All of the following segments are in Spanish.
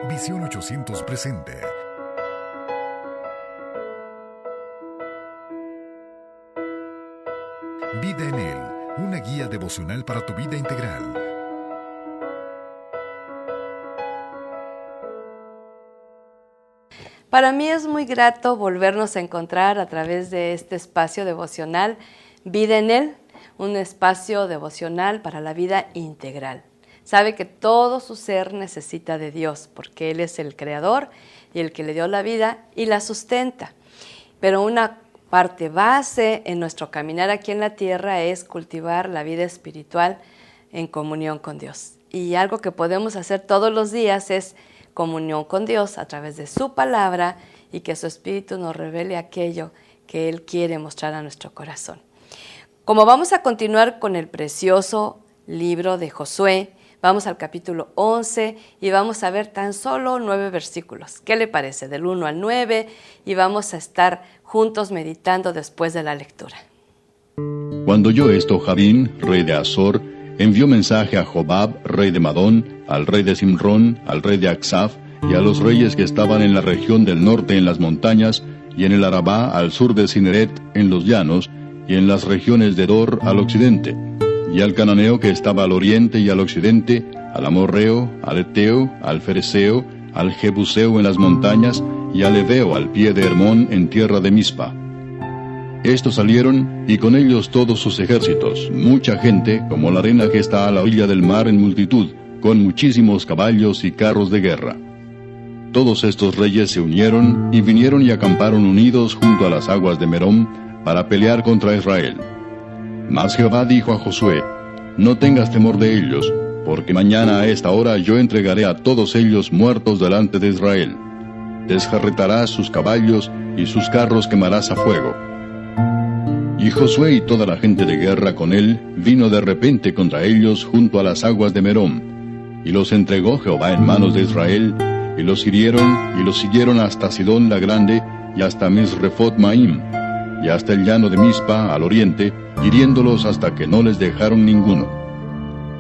Visión 800 presenta Vida en Él, una guía devocional para tu vida integral. Para mí es muy grato volvernos a encontrar a través de este espacio devocional, Vida en Él, un espacio devocional para la vida integral. Sabe que todo su ser necesita de Dios, porque Él es el creador y el que le dio la vida y la sustenta. Pero una parte base en nuestro caminar aquí en la tierra es cultivar la vida espiritual en comunión con Dios. Y algo que podemos hacer todos los días es comunión con Dios a través de su palabra y que su Espíritu nos revele aquello que Él quiere mostrar a nuestro corazón. Como vamos a continuar con el precioso libro de Josué, vamos al capítulo 11 y vamos a ver tan solo 9 versículos. ¿Qué le parece? Del 1 al 9 y vamos a estar juntos meditando después de la lectura. Cuando oyó esto, Javín, rey de Azor, envió mensaje a Jobab, rey de Madón, al rey de Simrón, al rey de Aksaf, y a los reyes que estaban en la región del norte en las montañas, y en el Arabá al sur de Cineret en los llanos, y en las regiones de Dor al occidente, y al cananeo que estaba al oriente y al occidente, al amorreo, al eteo, al fereceo, al jebuseo en las montañas, y al heveo al pie de Hermón en tierra de Mispa. Estos salieron, y con ellos todos sus ejércitos, mucha gente, como la arena que está a la orilla del mar en multitud, con muchísimos caballos y carros de guerra. Todos estos reyes se unieron, y vinieron y acamparon unidos junto a las aguas de Merom, para pelear contra Israel. Mas Jehová dijo a Josué: No tengas temor de ellos, porque mañana a esta hora yo entregaré a todos ellos muertos delante de Israel. Desjarretarás sus caballos, y sus carros quemarás a fuego. Y Josué y toda la gente de guerra con él vino de repente contra ellos junto a las aguas de Merom, y los entregó Jehová en manos de Israel, y los hirieron, y los siguieron hasta Sidón la Grande, y hasta Misrefot Maim, y hasta el llano de Mispa al oriente, hiriéndolos hasta que no les dejaron ninguno.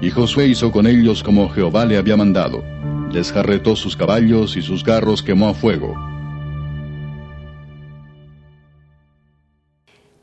Y Josué hizo con ellos como Jehová le había mandado, desjarretó sus caballos y sus carros quemó a fuego.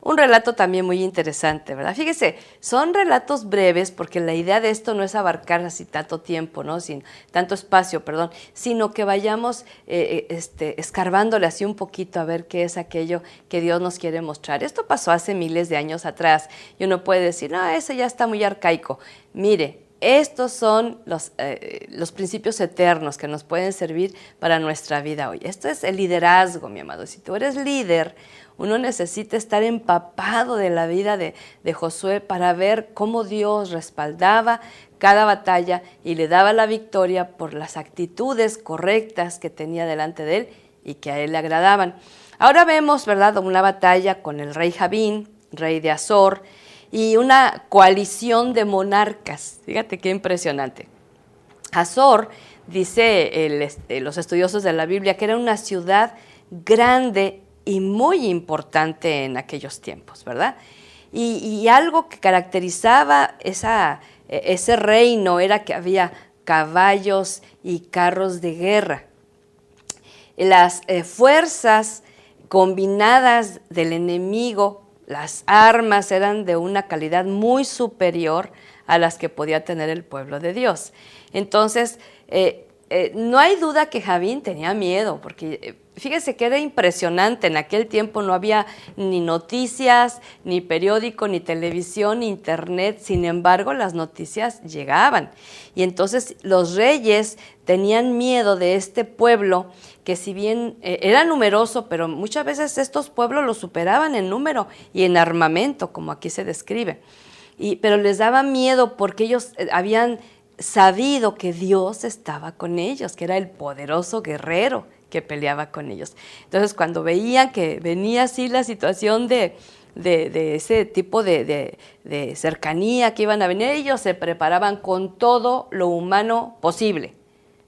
Un relato también muy interesante, ¿verdad? Fíjese, son relatos breves porque la idea de esto no es abarcar así tanto tiempo, ¿no? Sin tanto espacio, perdón, sino que vayamos escarbándole así un poquito a ver qué es aquello que Dios nos quiere mostrar. Esto pasó hace miles de años atrás y uno puede decir, no, eso ya está muy arcaico. Mire, estos son los principios eternos que nos pueden servir para nuestra vida hoy. Esto es el liderazgo, mi amado. Si tú eres líder, uno necesita estar empapado de la vida de Josué para ver cómo Dios respaldaba cada batalla y le daba la victoria por las actitudes correctas que tenía delante de él y que a él le agradaban. Ahora vemos, ¿verdad?, una batalla con el rey Javín, rey de Azor, y una coalición de monarcas. Fíjate qué impresionante. Azor, dice los estudiosos de la Biblia, que era una ciudad grande y muy importante en aquellos tiempos, ¿verdad? Y algo que caracterizaba ese reino era que había caballos y carros de guerra. Las fuerzas combinadas del enemigo, las armas eran de una calidad muy superior a las que podía tener el pueblo de Dios. Entonces, no hay duda que Javín tenía miedo, porque fíjese que era impresionante. En aquel tiempo no había ni noticias, ni periódico, ni televisión, ni internet. Sin embargo, las noticias llegaban. Y entonces los reyes tenían miedo de este pueblo, que si bien era numeroso, pero muchas veces estos pueblos los superaban en número y en armamento, como aquí se describe. Pero les daba miedo porque ellos habían sabido que Dios estaba con ellos, que era el poderoso guerrero que peleaba con ellos. Entonces, cuando veían que venía así la situación de ese tipo de cercanía que iban a venir, ellos se preparaban con todo lo humano posible.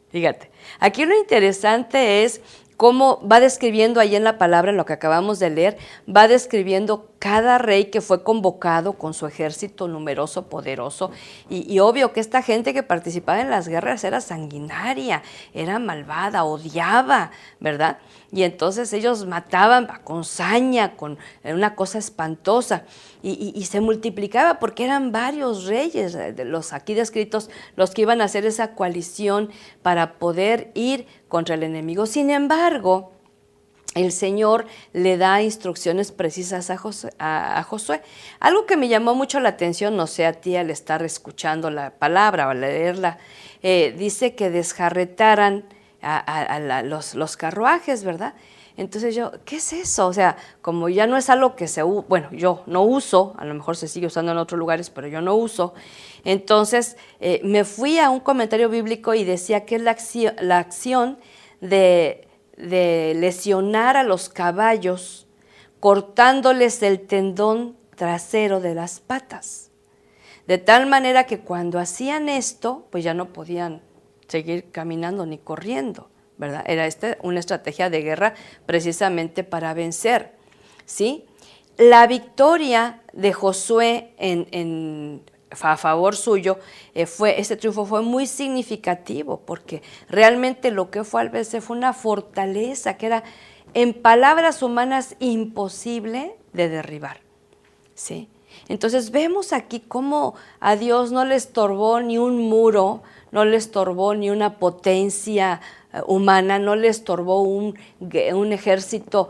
Fíjate, aquí lo interesante es cómo va describiendo ahí en la palabra, en lo que acabamos de leer, va describiendo cada rey que fue convocado con su ejército numeroso, poderoso, y obvio que esta gente que participaba en las guerras era sanguinaria, era malvada, odiaba, ¿verdad? Y entonces ellos mataban con saña, con una cosa espantosa, y se multiplicaba porque eran varios reyes, los aquí descritos, los que iban a hacer esa coalición para poder ir contra el enemigo. Sin embargo, el Señor le da instrucciones precisas a Josué. Algo que me llamó mucho la atención, no sé a ti al estar escuchando la palabra o al leerla, dice que desjarretaran los carruajes, ¿verdad? Entonces yo, ¿qué es eso? O sea, como ya no es algo que bueno, yo no uso, a lo mejor se sigue usando en otros lugares, pero yo no uso. Entonces me fui a un comentario bíblico y decía que es la acción de lesionar a los caballos cortándoles el tendón trasero de las patas. De tal manera que cuando hacían esto, pues ya no podían seguir caminando ni corriendo, ¿verdad? Era una estrategia de guerra precisamente para vencer, ¿sí? La victoria de Josué a favor suyo, este triunfo fue muy significativo porque realmente lo que fue al vencer fue una fortaleza que era, en palabras humanas, imposible de derribar, ¿sí? Entonces vemos aquí cómo a Dios no le estorbó ni un muro, no le estorbó ni una potencia humana, no le estorbó un ejército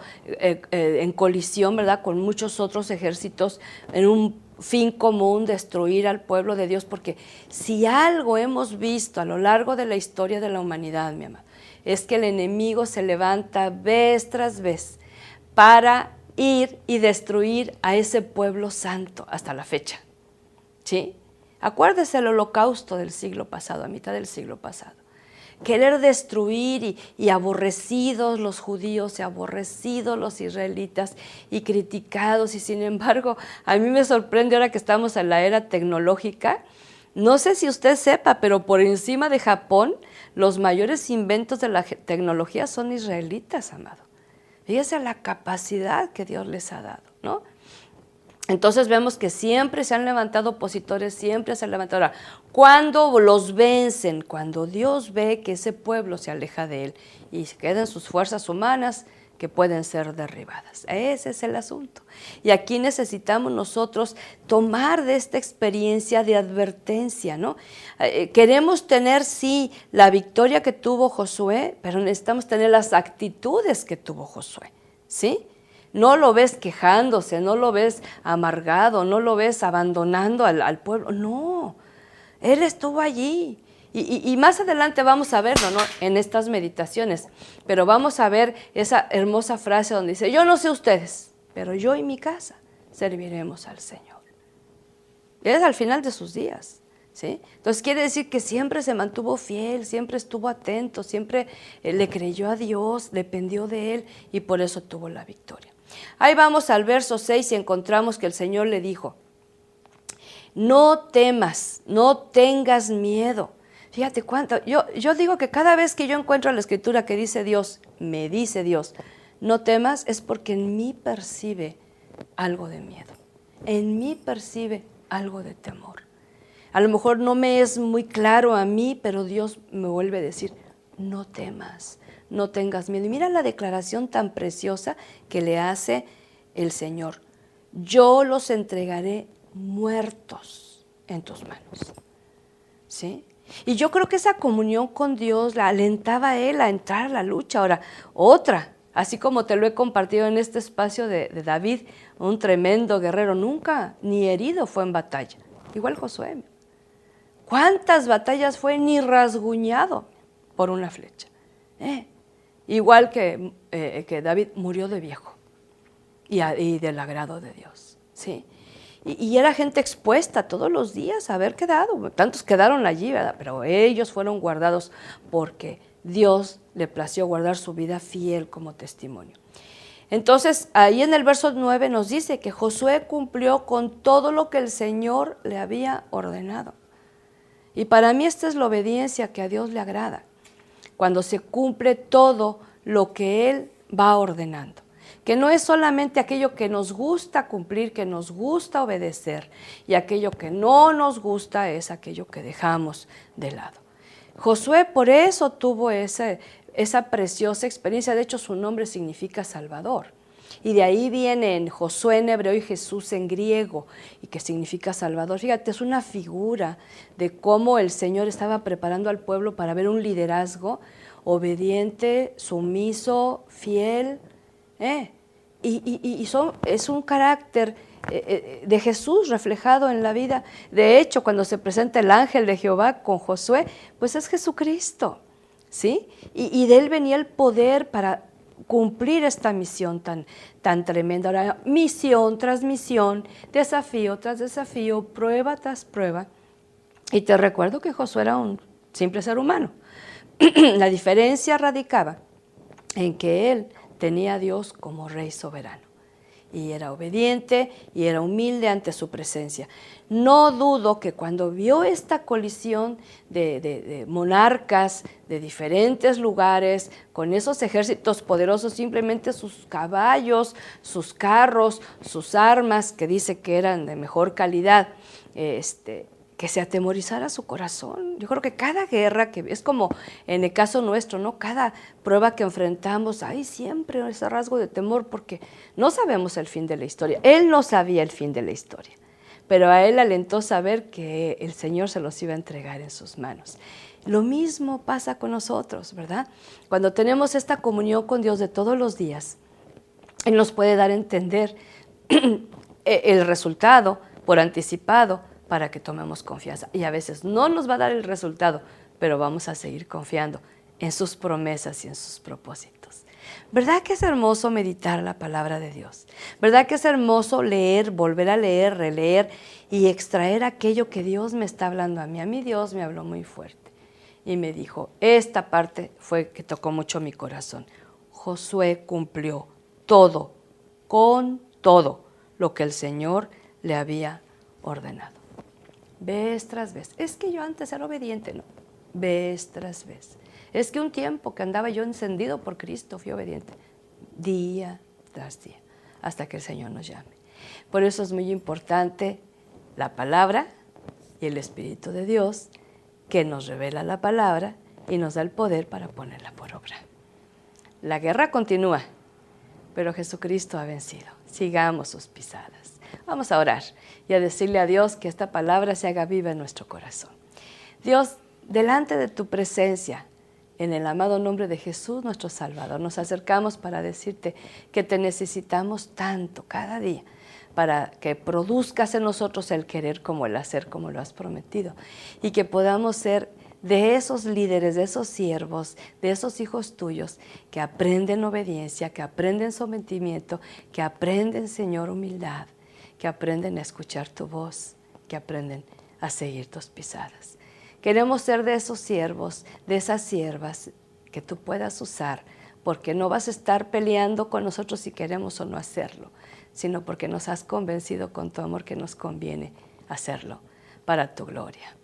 en colisión, ¿verdad?, con muchos otros ejércitos en un fin común, destruir al pueblo de Dios, porque si algo hemos visto a lo largo de la historia de la humanidad, mi amado, es que el enemigo se levanta vez tras vez para ir y destruir a ese pueblo santo hasta la fecha, ¿sí? Acuérdese el holocausto del siglo pasado, a mitad del siglo pasado. Querer destruir y aborrecidos los judíos y aborrecidos los israelitas y criticados, y sin embargo a mí me sorprende ahora que estamos en la era tecnológica. No sé si usted sepa, pero por encima de Japón los mayores inventos de la tecnología son israelitas, amado. Fíjese la capacidad que Dios les ha dado, ¿no? Entonces vemos que siempre se han levantado opositores, siempre se han levantado. Ahora, cuando los vencen, cuando Dios ve que ese pueblo se aleja de él y se quedan sus fuerzas humanas que pueden ser derribadas. Ese es el asunto. Y aquí necesitamos nosotros tomar de esta experiencia de advertencia, ¿no? Queremos tener, sí, la victoria que tuvo Josué, pero necesitamos tener las actitudes que tuvo Josué, ¿sí? No lo ves quejándose, no lo ves amargado, no lo ves abandonando al pueblo. No, él estuvo allí. Y más adelante vamos a verlo, ¿no?, en estas meditaciones. Pero vamos a ver esa hermosa frase donde dice, yo no sé ustedes, pero yo y mi casa serviremos al Señor. Es al final de sus días, ¿sí? Entonces quiere decir que siempre se mantuvo fiel, siempre estuvo atento, siempre le creyó a Dios, dependió de Él y por eso tuvo la victoria. Ahí vamos al verso 6 y encontramos que el Señor le dijo, no temas, no tengas miedo. Fíjate cuánto, yo digo que cada vez que yo encuentro la escritura que dice Dios, me dice Dios, no temas, es porque en mí percibe algo de miedo, en mí percibe algo de temor. A lo mejor no me es muy claro a mí, pero Dios me vuelve a decir, no temas, no tengas miedo. Y mira la declaración tan preciosa que le hace el Señor. Yo los entregaré muertos en tus manos. ¿Sí? Y yo creo que esa comunión con Dios la alentaba a él a entrar a la lucha. Ahora, otra, así como te lo he compartido en este espacio de David, un tremendo guerrero, nunca ni herido fue en batalla. Igual Josué. ¿Cuántas batallas fue ni rasguñado por una flecha? Igual que David murió de viejo y del agrado de Dios, ¿sí? Y era gente expuesta todos los días a haber quedado. Tantos quedaron allí, ¿verdad? Pero ellos fueron guardados porque Dios le plació guardar su vida fiel como testimonio. Entonces, ahí en el verso 9 nos dice que Josué cumplió con todo lo que el Señor le había ordenado. Y para mí esta es la obediencia que a Dios le agrada, cuando se cumple todo lo que Él va ordenando. que no es solamente aquello que nos gusta cumplir, que nos gusta obedecer, y aquello que no nos gusta es aquello que dejamos de lado. Josué por eso tuvo esa preciosa experiencia. De hecho, su nombre significa Salvador. Y de ahí viene Josué en hebreo y Jesús en griego, y que significa Salvador. Fíjate, es una figura de cómo el Señor estaba preparando al pueblo para ver un liderazgo obediente, sumiso, fiel. Es un carácter de Jesús reflejado en la vida. De hecho, cuando se presenta el ángel de Jehová con Josué, pues es Jesucristo, ¿sí? Y de él venía el poder para cumplir esta misión tan tremenda. Ahora, misión tras misión, desafío tras desafío, prueba tras prueba. Y te recuerdo que Josué era un simple ser humano. La diferencia radicaba en que él tenía a Dios como rey soberano. Y era obediente y era humilde ante su presencia. No dudo que cuando vio esta colisión de monarcas de diferentes lugares, con esos ejércitos poderosos, simplemente sus caballos, sus carros, sus armas, que dice que eran de mejor calidad, que se atemorizara su corazón. Yo creo que cada guerra, que es como en el caso nuestro, ¿no? Cada prueba que enfrentamos, hay siempre ese rasgo de temor, porque no sabemos el fin de la historia. Él no sabía el fin de la historia, pero a él alentó saber que el Señor se los iba a entregar en sus manos. Lo mismo pasa con nosotros, ¿verdad? Cuando tenemos esta comunión con Dios de todos los días, Él nos puede dar a entender el resultado por anticipado, para que tomemos confianza. Y a veces no nos va a dar el resultado, pero vamos a seguir confiando en sus promesas y en sus propósitos. ¿Verdad que es hermoso meditar la palabra de Dios? ¿Verdad que es hermoso leer, volver a leer, releer y extraer aquello que Dios me está hablando a mí? A mí Dios me habló muy fuerte y me dijo, esta parte fue que tocó mucho mi corazón. Josué cumplió todo, con todo lo que el Señor le había ordenado. Vez tras vez. Es que yo antes era obediente, no. Vez tras vez. Es que un tiempo que andaba yo encendido por Cristo fui obediente. Día tras día, hasta que el Señor nos llame. Por eso es muy importante la palabra y el Espíritu de Dios, que nos revela la palabra y nos da el poder para ponerla por obra. La guerra continúa, pero Jesucristo ha vencido. Sigamos sus pisadas. Vamos a orar y a decirle a Dios que esta palabra se haga viva en nuestro corazón. Dios, delante de tu presencia, en el amado nombre de Jesús, nuestro Salvador, nos acercamos para decirte que te necesitamos tanto cada día, para que produzcas en nosotros el querer como el hacer, como lo has prometido, y que podamos ser de esos líderes, de esos siervos, de esos hijos tuyos que aprenden obediencia, que aprenden sometimiento, que aprenden, Señor, humildad, que aprenden a escuchar tu voz, que aprenden a seguir tus pisadas. Queremos ser de esos siervos, de esas siervas que tú puedas usar, porque no vas a estar peleando con nosotros si queremos o no hacerlo, sino porque nos has convencido con tu amor que nos conviene hacerlo para tu gloria.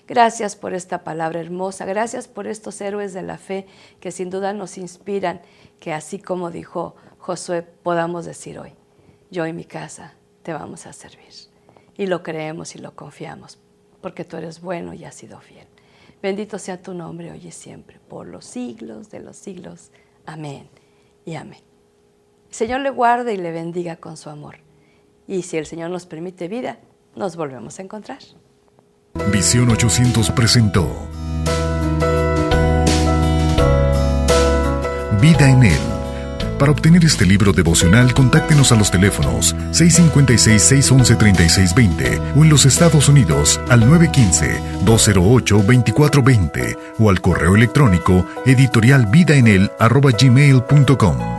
Gracias por esta palabra hermosa, gracias por estos héroes de la fe que sin duda nos inspiran, que así como dijo Josué, podamos decir hoy, yo y mi casa te vamos a servir. Y lo creemos y lo confiamos, porque tú eres bueno y has sido fiel. Bendito sea tu nombre hoy y siempre, por los siglos de los siglos. Amén y amén. El Señor le guarde y le bendiga con su amor. Y si el Señor nos permite vida, nos volvemos a encontrar. Visión 800 presentó Vida en Él. Para obtener este libro devocional, contáctenos a los teléfonos 656-611-3620 o en los Estados Unidos al 915-208-2420 o al correo electrónico editorialvidaenel@gmail.com.